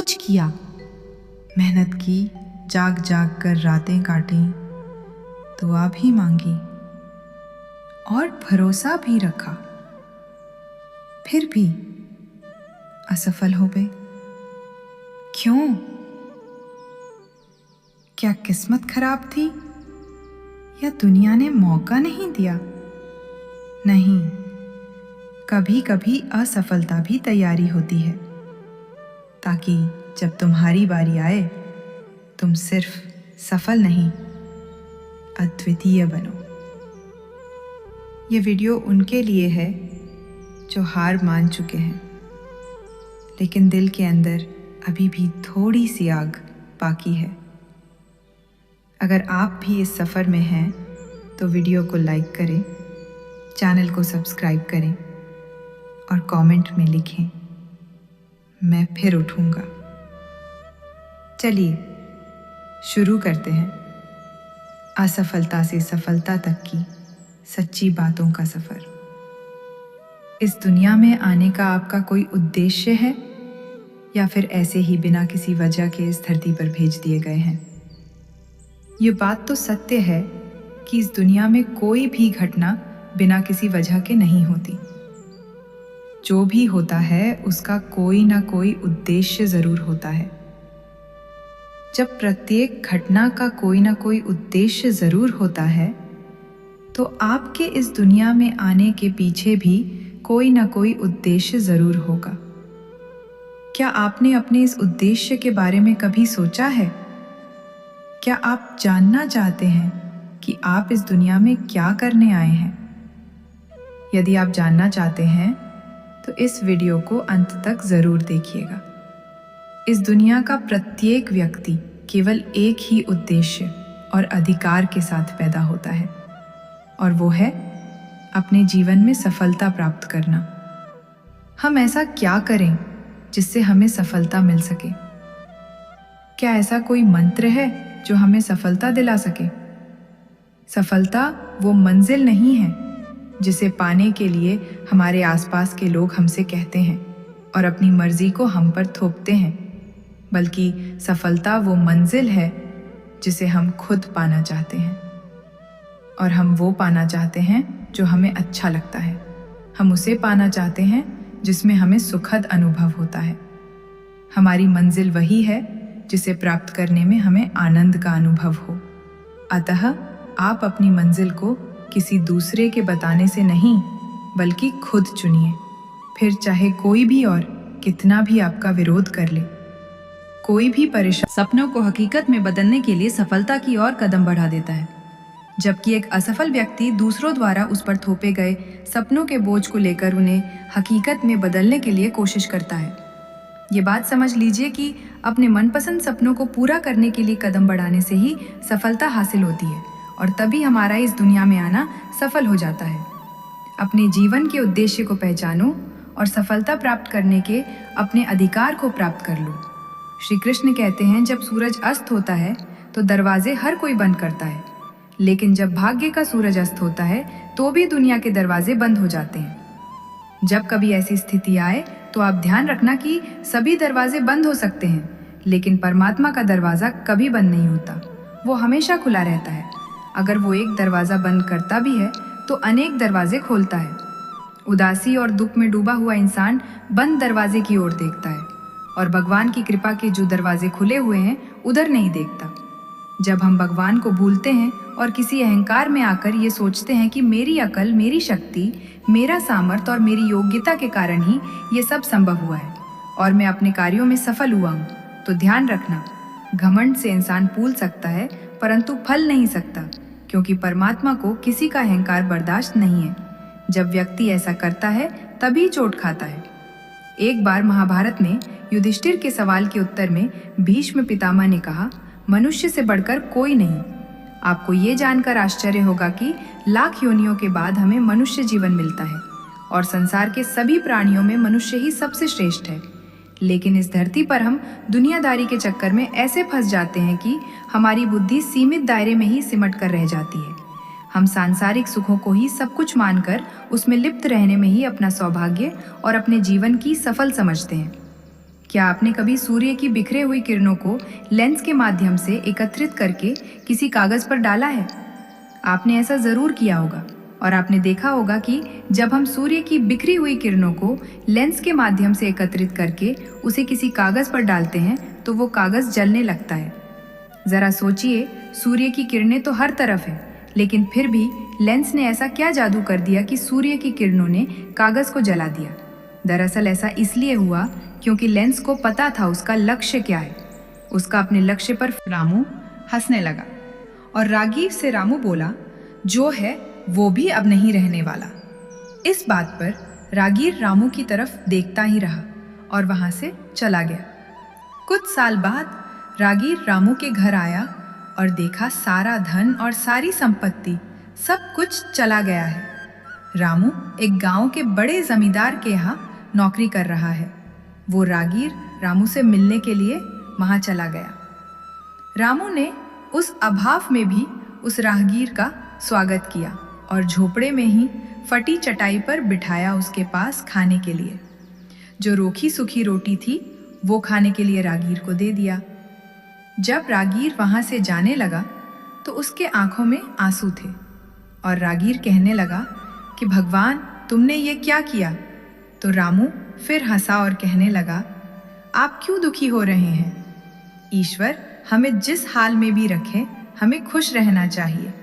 कुछ किया, मेहनत की, जाग जाग कर रातें काटी, दुआ भी मांगी और भरोसा भी रखा, फिर भी असफल हो गए। क्यों? क्या किस्मत खराब थी या दुनिया ने मौका नहीं दिया? नहीं, कभी कभी असफलता भी तैयारी होती है, ताकि जब तुम्हारी बारी आए तुम सिर्फ सफल नहीं, अद्वितीय बनो। ये वीडियो उनके लिए है जो हार मान चुके हैं, लेकिन दिल के अंदर अभी भी थोड़ी सी आग बाकी है। अगर आप भी इस सफ़र में हैं तो वीडियो को लाइक करें, चैनल को सब्सक्राइब करें और कमेंट में लिखें, मैं फिर उठूंगा। चलिए शुरू करते हैं असफलता से सफलता तक की सच्ची बातों का सफ़र। इस दुनिया में आने का आपका कोई उद्देश्य है या फिर ऐसे ही बिना किसी वजह के इस धरती पर भेज दिए गए हैं? ये बात तो सत्य है कि इस दुनिया में कोई भी घटना बिना किसी वजह के नहीं होती। जो भी होता है उसका कोई ना कोई उद्देश्य जरूर होता है। जब प्रत्येक घटना का कोई ना कोई उद्देश्य जरूर होता है, तो आपके इस दुनिया में आने के पीछे भी कोई ना कोई उद्देश्य जरूर होगा। क्या आपने अपने इस उद्देश्य के बारे में कभी सोचा है? क्या आप जानना चाहते हैं कि आप इस दुनिया में क्या करने आए हैं? यदि आप जानना चाहते हैं तो इस वीडियो को अंत तक जरूर देखिएगा। इस दुनिया का प्रत्येक व्यक्ति केवल एक ही उद्देश्य और अधिकार के साथ पैदा होता है, और वो है अपने जीवन में सफलता प्राप्त करना। हम ऐसा क्या करें जिससे हमें सफलता मिल सके? क्या ऐसा कोई मंत्र है जो हमें सफलता दिला सके? सफलता वो मंजिल नहीं है जिसे पाने के लिए हमारे आसपास के लोग हमसे कहते हैं और अपनी मर्जी को हम पर थोपते हैं, बल्कि सफलता वो मंजिल है जिसे हम खुद पाना चाहते हैं। और हम वो पाना चाहते हैं जो हमें अच्छा लगता है। हम उसे पाना चाहते हैं जिसमें हमें सुखद अनुभव होता है। हमारी मंजिल वही है जिसे प्राप्त करने में हमें आनंद का अनुभव हो। अतः आप अपनी मंजिल को किसी दूसरे के बताने से नहीं, बल्कि खुद चुनिए, फिर चाहे कोई भी और कितना भी आपका विरोध कर ले। कोई भी परेशान सपनों को हकीकत में बदलने के लिए सफलता की ओर कदम बढ़ा देता है, जबकि एक असफल व्यक्ति दूसरों द्वारा उस पर थोपे गए सपनों के बोझ को लेकर उन्हें हकीकत में बदलने के लिए कोशिश करता है। ये बात समझ लीजिए कि अपने मनपसंद सपनों को पूरा करने के लिए कदम बढ़ाने से ही सफलता हासिल होती है, और तभी हमारा इस दुनिया में आना सफल हो जाता है। अपने जीवन के उद्देश्य को पहचानो और सफलता प्राप्त करने के अपने अधिकार को प्राप्त कर लो। श्री कृष्ण कहते हैं, जब सूरज अस्त होता है तो दरवाजे हर कोई बंद करता है, लेकिन जब भाग्य का सूरज अस्त होता है तो भी दुनिया के दरवाजे बंद हो जाते हैं। जब कभी ऐसी स्थिति आए तो आप ध्यान रखना कि सभी दरवाजे बंद हो सकते हैं, लेकिन परमात्मा का दरवाज़ा कभी बंद नहीं होता, वो हमेशा खुला रहता है। अगर वो एक दरवाज़ा बंद करता भी है तो अनेक दरवाजे खोलता है। उदासी और दुख में डूबा हुआ इंसान बंद दरवाजे की ओर देखता है और भगवान की कृपा के जो दरवाजे खुले हुए हैं उधर नहीं देखता। जब हम भगवान को भूलते हैं और किसी अहंकार में आकर ये सोचते हैं कि मेरी अकल, मेरी शक्ति, मेरा सामर्थ्य और मेरी योग्यता के कारण ही ये सब संभव हुआ है और मैं अपने कार्यों में सफल हुआ हूँ, तो ध्यान रखना, घमंड से इंसान फूल सकता है परंतु फल नहीं सकता, क्योंकि परमात्मा को किसी का अहंकार बर्दाश्त नहीं है। जब व्यक्ति ऐसा करता है तभी चोट खाता है। एक बार महाभारत में युधिष्ठिर के सवाल के उत्तर में भीष्म पितामह ने कहा, मनुष्य से बढ़कर कोई नहीं। आपको ये जानकर आश्चर्य होगा कि लाख योनियों के बाद हमें मनुष्य जीवन मिलता है और संसार के सभी प्राणियों में मनुष्य ही सबसे श्रेष्ठ है। लेकिन इस धरती पर हम दुनियादारी के चक्कर में ऐसे फंस जाते हैं कि हमारी बुद्धि सीमित दायरे में ही सिमट कर रह जाती है। हम सांसारिक सुखों को ही सब कुछ मानकर उसमें लिप्त रहने में ही अपना सौभाग्य और अपने जीवन की सफल समझते हैं। क्या आपने कभी सूर्य की बिखरे हुई किरणों को लेंस के माध्यम से एकत्रित करके किसी कागज पर डाला है? आपने ऐसा जरूर किया होगा और आपने देखा होगा कि जब हम सूर्य की बिखरी हुई किरणों को लेंस के माध्यम से एकत्रित करके उसे किसी कागज पर डालते हैं तो वो कागज जलने लगता है। जरा सोचिए, सूर्य की किरणें तो हर तरफ है, लेकिन फिर भी लेंस ने ऐसा क्या जादू कर दिया कि सूर्य की किरणों ने कागज को जला दिया। दरअसल ऐसा इसलिए हुआ क्योंकि लेंस को पता था उसका लक्ष्य क्या है। उसका अपने लक्ष्य पर रामू हंसने लगा और रागीर से रामू बोला, जो है वो भी अब नहीं रहने वाला। इस बात पर रागीर रामू की तरफ देखता ही रहा और वहां से चला गया। कुछ साल बाद रागीर रामू के घर आया और देखा सारा धन और सारी संपत्ति सब कुछ चला गया है। रामू एक गांव के बड़े जमींदार के यहाँ नौकरी कर रहा है। वो रागीर रामू से मिलने के लिए वहां चला गया। रामू ने उस अभाव में भी उस राहगीर का स्वागत किया और झोपड़े में ही फटी चटाई पर बिठाया उसके पास खाने के लिए। जो रोखी सूखी रोटी थी वो खाने के लिए रागीर को दे दिया। जब रागीर वहां से जाने लगा तो उसके आंखों में आंसू थे और रागीर कहने लगा कि भगवान, तुमने ये क्या किया? तो रामू फिर हंसा और कहने लगा, आप क्यों दुखी हो रहे हैं? ईश्वर हमें जिस हाल में भी रखे, हमें खुश रहना चाहिए,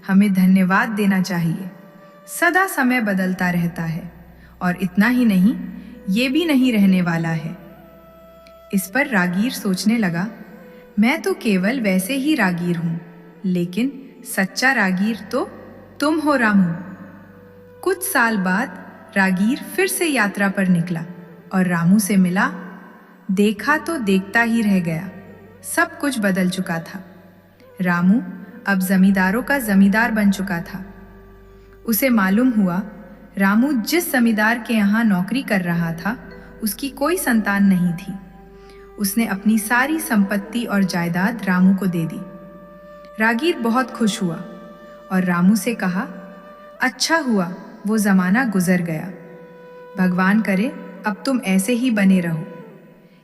हमें धन्यवाद देना चाहिए। सदा समय बदलता रहता है और इतना ही नहीं, ये भी नहीं रहने वाला है। इस पर रागीर सोचने लगा, मैं तो केवल वैसे ही रागीर हूं, लेकिन सच्चा रागीर तो तुम हो रामू। कुछ साल बाद रागीर फिर से यात्रा पर निकला और रामू से मिला। देखा तो देखता ही रह गया, सब कुछ बदल चुका था। रामू अब जमींदारों का जमींदार बन चुका था। उसे मालूम हुआ रामू जिस जमींदार के यहाँ नौकरी कर रहा था उसकी कोई संतान नहीं थी। उसने अपनी सारी संपत्ति और जायदाद रामू को दे दी। रागीर बहुत खुश हुआ और रामू से कहा, अच्छा हुआ वो जमाना गुजर गया, भगवान करे अब तुम ऐसे ही बने रहो।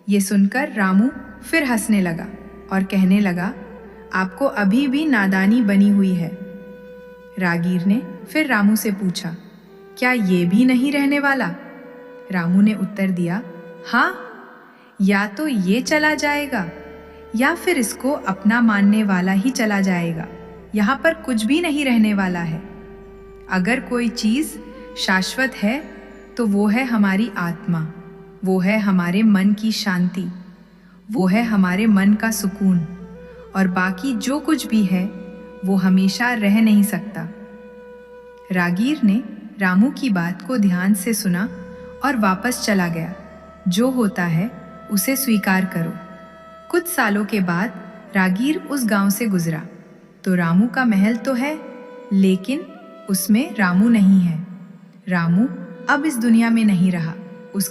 ये सुनकर रामू फिर हंसने लगा और कहने लगा, आपको अभी भी नादानी बनी हुई है। रागीर ने फिर रामू से पूछा, क्या ये भी नहीं रहने वाला? रामू ने उत्तर दिया, हाँ, या तो ये चला जाएगा या फिर इसको अपना मानने वाला ही चला जाएगा। यहाँ पर कुछ भी नहीं रहने वाला है। अगर कोई चीज़ शाश्वत है तो वो है हमारी आत्मा, वो है हमारे मन की शांति, वो है हमारे मन का सुकून, और बाकी जो कुछ भी है वो हमेशा रह नहीं सकता। रागीर ने रामू की बात को ध्यान से सुना और वापस चला गया। जो होता है उसे स्वीकार करो। कुछ सालों के बाद रागीर उस गांव से गुजरा तो रामू का महल तो है, लेकिन उसमें रामू नहीं है। रामू अब इस दुनिया में नहीं रहा।